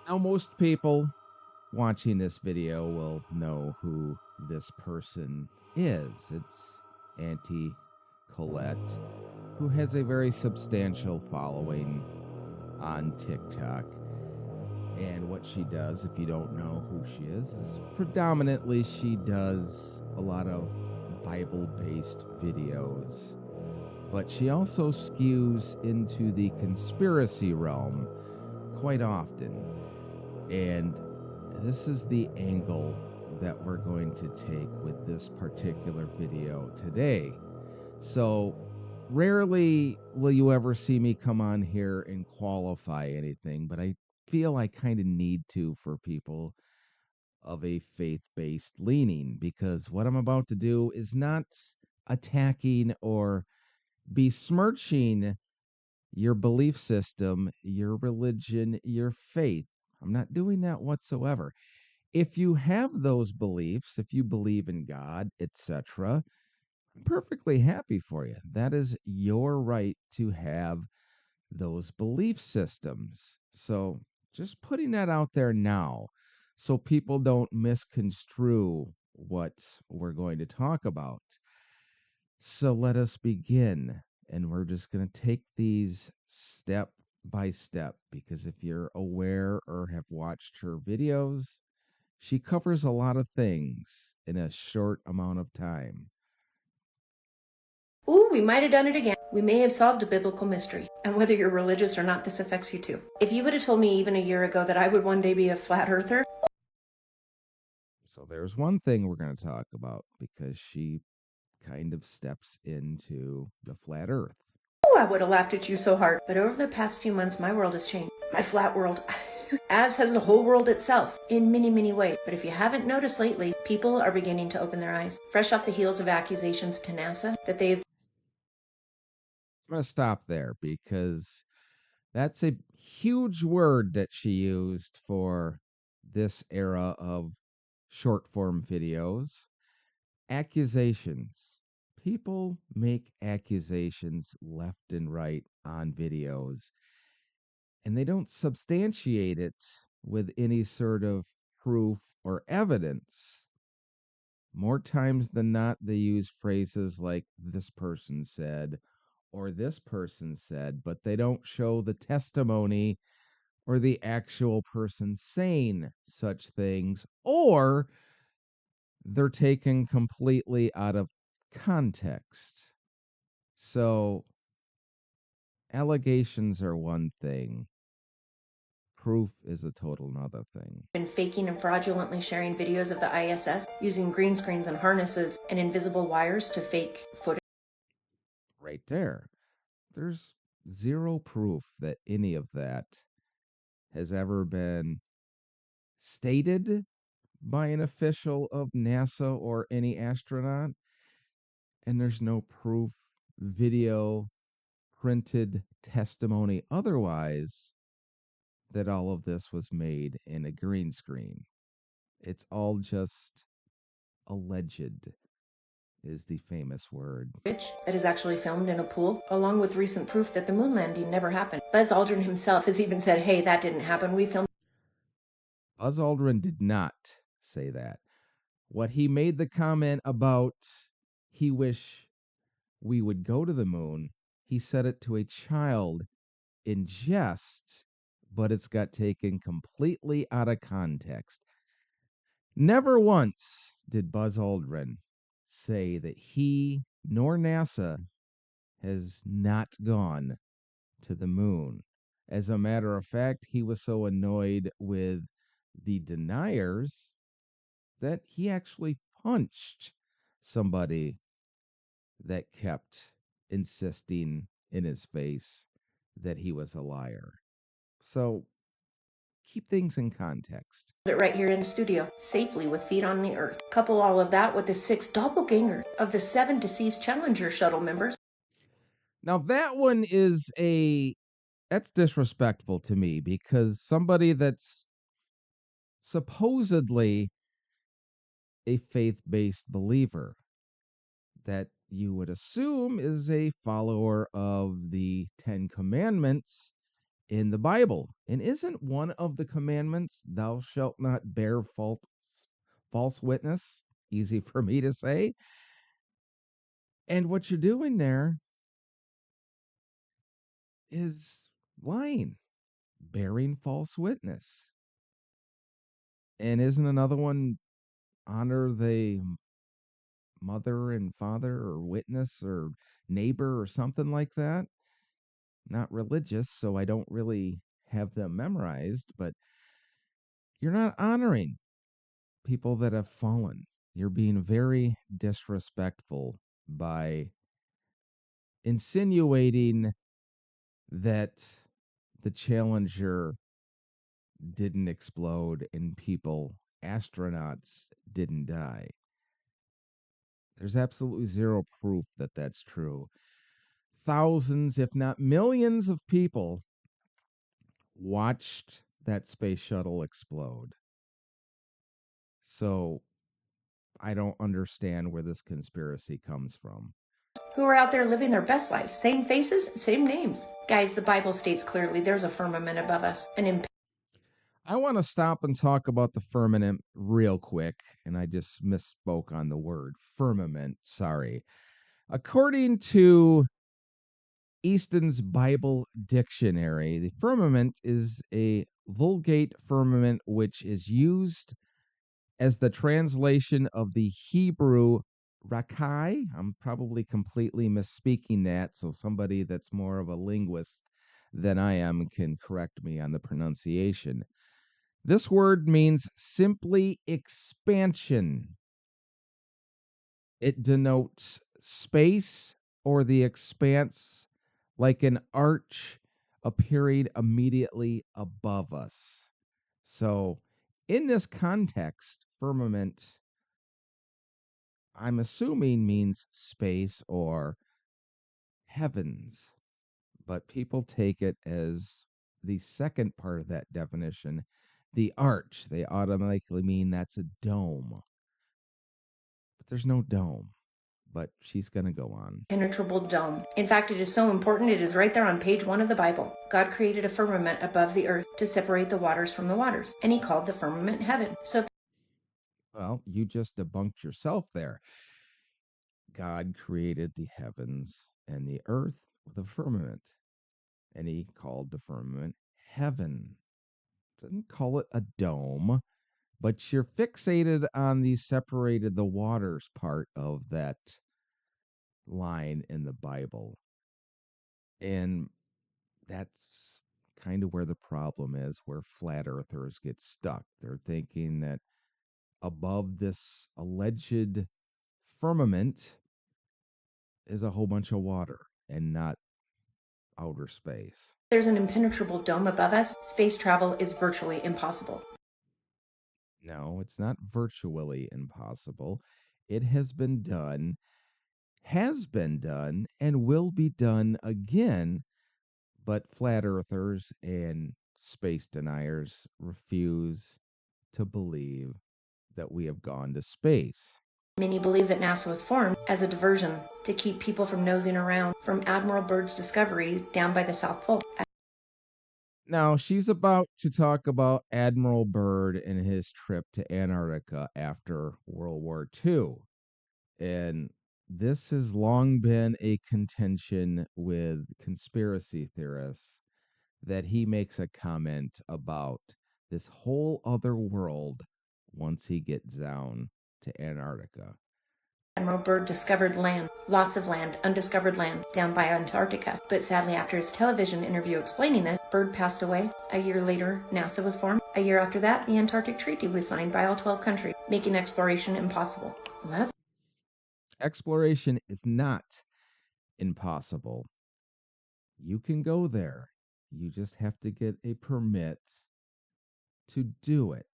Now, most people watching this video will know who this person is. It's Auntie Colette, who has a very substantial following on TikTok. And what she does, if you don't know who she is predominantly she does a lot of Bible based videos. But she also skews into the conspiracy realm quite often. And this is the angle that we're going to take with this particular video today. So, rarely will you ever see me come on here and qualify anything, but I feel I kind of need to for people of a faith based leaning, because what I'm about to do is not attacking or besmirching your belief system, your religion, your faith. I'm not doing that whatsoever. If you have those beliefs, if you believe in God, etc., I'm perfectly happy for you. That is your right to have those belief systems. So, just putting that out there now so people don't misconstrue what we're going to talk about. So, let us begin. And we're just going to take these step by step, because if you're aware or have watched her videos, she covers a lot of things in a short amount of time. Ooh, we might have done it again. We may have solved a biblical mystery. And whether you're religious or not, this affects you too. If you would have told me even a year ago that I would one day be a flat earther, So there's one thing we're going to talk about, because she kind of steps into the flat earth. oh, I would have laughed at you so hard. But over the past few months, my world has changed. My flat world. As has the whole world itself, in many, many ways. But if you haven't noticed lately, people are beginning to open their eyes. Fresh off the heels of accusations to NASA that they've I'm going to stop there, because that's a huge word that she used for this era of short form videos. Accusations. People make accusations left and right on videos, and they don't substantiate it with any sort of proof or evidence. More times than not, they use phrases like this person said or this person said, but they don't show the testimony or the actual person saying such things, or they're taken completely out of context. So, allegations are one thing, proof is a total another thing. been faking and fraudulently sharing videos of the ISS using green screens and harnesses and invisible wires to fake footage. Right there. There's zero proof that any of that has ever been stated by an official of NASA or any astronaut. And there's no proof, video, printed testimony otherwise that all of this was made in a green screen. It's all just alleged, is the famous word. That is actually filmed in a pool, along with recent proof that the moon landing never happened. Buzz Aldrin himself has even said, hey, that didn't happen. We filmed. Buzz Aldrin did not say that. What he made the comment about, he wish we would go to the moon, he said it to a child in jest, but it's got taken completely out of context. Never once did Buzz Aldrin say that he nor NASA has not gone to the moon. As a matter of fact, he was so annoyed with the deniers that he actually punched somebody that kept insisting in his face that he was a liar. So keep things in context. It right here in the studio, safely with feet on the earth. Couple all of that with the 6 doppelganger of the 7 deceased Challenger shuttle members. Now that one is that's disrespectful to me, because somebody that's supposedly a faith-based believer, that you would assume is a follower of the 10 Commandments, in the Bible. And isn't one of the commandments, thou shalt not bear false witness? Easy for me to say. And what you're doing there is lying, bearing false witness. And isn't another one, honor the mother and father or witness or neighbor or something like that? Not religious, so I don't really have them memorized, but you're not honoring people that have fallen. You're being very disrespectful by insinuating that the Challenger didn't explode and astronauts didn't die. There's absolutely zero proof that that's true. Thousands, if not millions, of people watched that space shuttle explode. So I don't understand where this conspiracy comes from. Who are out there living their best life. Same faces, same names. Guys, the Bible states clearly there's a firmament above us, I want to stop and talk about the firmament real quick, and I just misspoke on the word firmament. Sorry. According to Easton's Bible Dictionary, the firmament is a Vulgate firmament which is used as the translation of the Hebrew rakai. I'm probably completely misspeaking that, so somebody that's more of a linguist than I am can correct me on the pronunciation. This word means simply expansion. It denotes space or the expanse, like an arch appearing immediately above us. So, in this context, firmament, I'm assuming, means space or heavens, but people take it as the second part of that definition, the arch. They automatically mean that's a dome, but there's no dome. But she's going to go on. impenetrable dome. In fact, it is so important, it is right there on page 1 of the Bible. God created a firmament above the earth to separate the waters from the waters, and he called the firmament heaven. So Well, you just debunked yourself there. God created the heavens and the earth with a firmament, and he called the firmament heaven. Didn't call it a dome, but you're fixated on the separated the waters part of that line in the Bible. And that's kind of where the problem is, where flat earthers get stuck. They're thinking that above this alleged firmament is a whole bunch of water and not outer space. there's an impenetrable dome above us, space travel is virtually impossible. No, it's not virtually impossible. It has been done, and will be done again. But flat earthers and space deniers refuse to believe that we have gone to space. Many believe that NASA was formed as a diversion to keep people from nosing around from Admiral Byrd's discovery down by the South Pole. Now, she's about to talk about Admiral Byrd and his trip to Antarctica after World War II. And this has long been a contention with conspiracy theorists, that he makes a comment about this whole other world once he gets down to Antarctica. Admiral Byrd discovered land, lots of land, undiscovered land, down by Antarctica. But sadly, after his television interview explaining this, Byrd passed away. A year later, NASA was formed. A year after that, the Antarctic Treaty was signed by all 12 countries, making exploration impossible. Well, that's Exploration is not impossible. You can go there. You just have to get a permit to do it.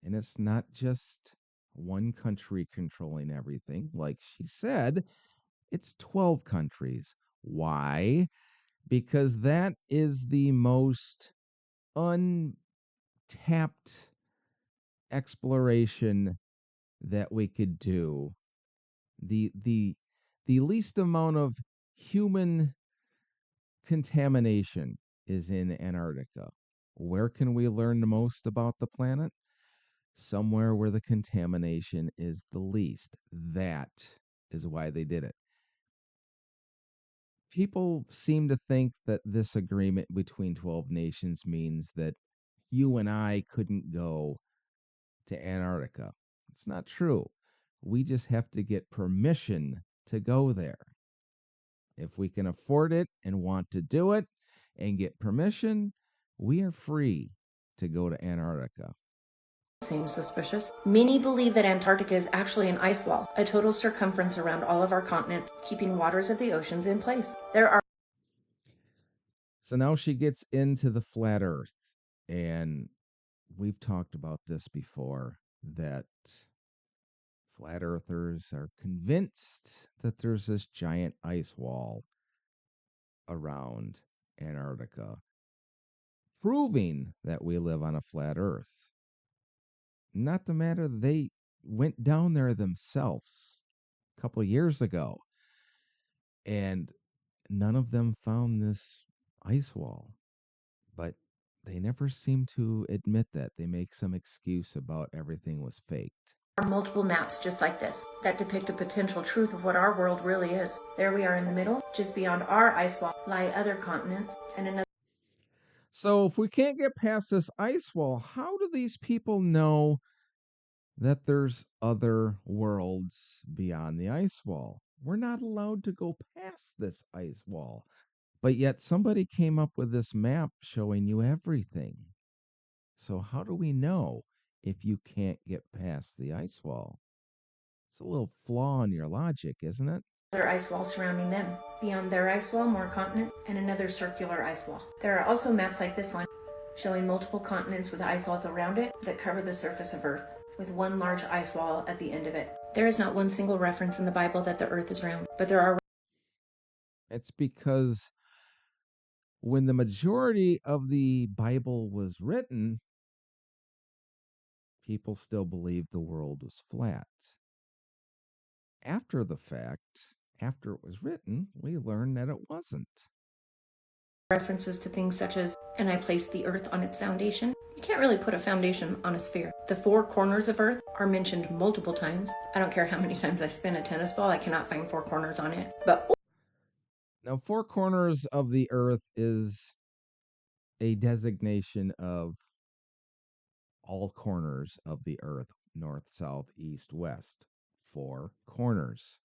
And it's not just one country controlling everything. Like she said, it's 12 countries. Why? Because that is the most untapped exploration that we could do. The least amount of human contamination is in Antarctica. Where can we learn the most about the planet? Somewhere where the contamination is the least. That is why they did it. People seem to think that this agreement between 12 nations means that you and I couldn't go to Antarctica. It's not true. We just have to get permission to go there. If we can afford it and want to do it and get permission, we are free to go to Antarctica. Seems suspicious. Many believe that Antarctica is actually an ice wall, a total circumference around all of our continent, keeping waters of the oceans in place. There are So now she gets into the flat earth, and we've talked about this before, that flat earthers are convinced that there's this giant ice wall around Antarctica, proving that we live on a flat earth. Not to matter, they went down there themselves a couple of years ago, and none of them found this ice wall. But they never seem to admit that. They make some excuse about everything was faked. multiple maps just like this that depict a potential truth of what our world really is. There we are in the middle. Just beyond our ice wall lie other continents and another. So if we can't get past this ice wall, how do these people know that there's other worlds beyond the ice wall? We're not allowed to go past this ice wall. But yet somebody came up with this map showing you everything. So how do we know if you can't get past the ice wall? It's a little flaw in your logic, isn't it? Other ice wall surrounding them. Beyond their ice wall, more continent, and another circular ice wall. There are also maps like this one, showing multiple continents with ice walls around it that cover the surface of Earth, with one large ice wall at the end of it. There is not one single reference in the Bible that the Earth is round, but there are. It's because when the majority of the Bible was written, people still believed the world was flat. After the fact, after it was written, we learned that it wasn't. References to things such as, and I placed the earth on its foundation. You can't really put a foundation on a sphere. The four corners of earth are mentioned multiple times. I don't care how many times I spin a tennis ball, I cannot find four corners on it. But Now, four corners of the earth is a designation of all corners of the earth, north, south, east, west. Four corners.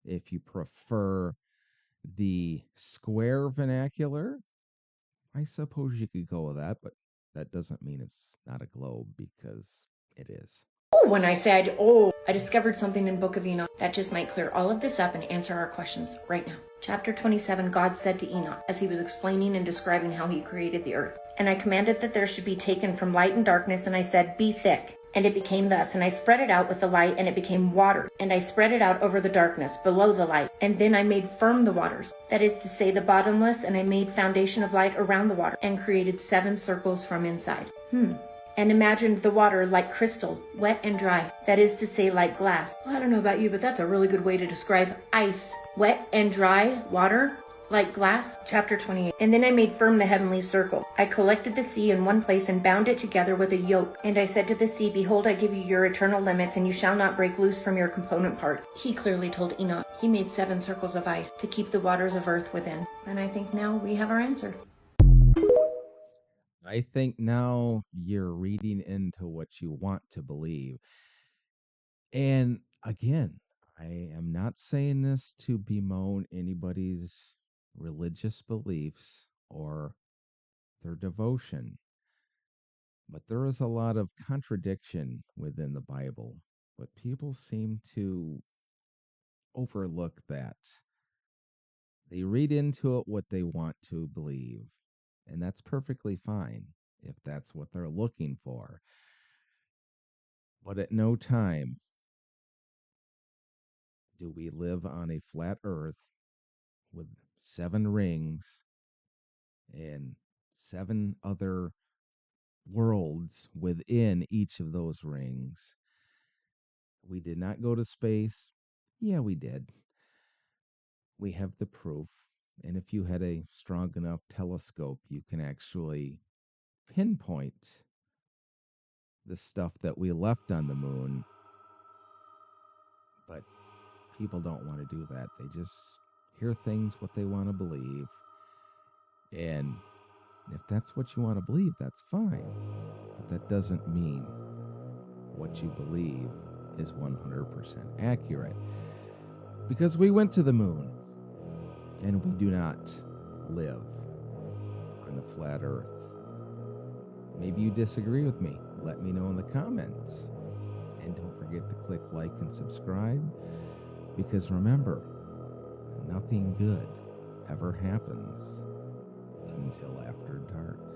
If you prefer the square vernacular, I suppose you could go with that, but that doesn't mean it's not a globe, because it is. when I said, I discovered something in Book of Enoch that just might clear all of this up and answer our questions right now. Chapter 27, God said to Enoch, as he was explaining and describing how he created the earth, and I commanded that there should be taken from light and darkness, and I said, be thick. And it became thus, and I spread it out with the light, and it became water. And I spread it out over the darkness, below the light. And then I made firm the waters, that is to say, the bottomless, and I made foundation of light around the water, and created 7 circles from inside. And imagined the water like crystal, wet and dry, that is to say, like glass. Well, I don't know about you, but that's a really good way to describe ice. Wet and dry water, like glass. Chapter 28. And then I made firm the heavenly circle. I collected the sea in one place and bound it together with a yoke. And I said to the sea, behold, I give you your eternal limits, and you shall not break loose from your component part. He clearly told Enoch. He made 7 circles of ice to keep the waters of earth within. And I think now we have our answer. I think now you're reading into what you want to believe. And again, I am not saying this to bemoan anybody's religious beliefs or their devotion, but there is a lot of contradiction within the Bible. But people seem to overlook that. They read into it what they want to believe, and that's perfectly fine if that's what they're looking for. But at no time do we live on a flat earth with 7 rings and 7 other worlds within each of those rings. We did not go to space. Yeah, we did. We have the proof. And if you had a strong enough telescope, you can actually pinpoint the stuff that we left on the moon. But people don't want to do that. They just hear things what they want to believe. And if that's what you want to believe, that's fine. But that doesn't mean what you believe is 100% accurate. Because we went to the moon, and we do not live on a flat earth. Maybe you disagree with me. Let me know in the comments. And don't forget to click like and subscribe. Because remember, nothing good ever happens until after dark.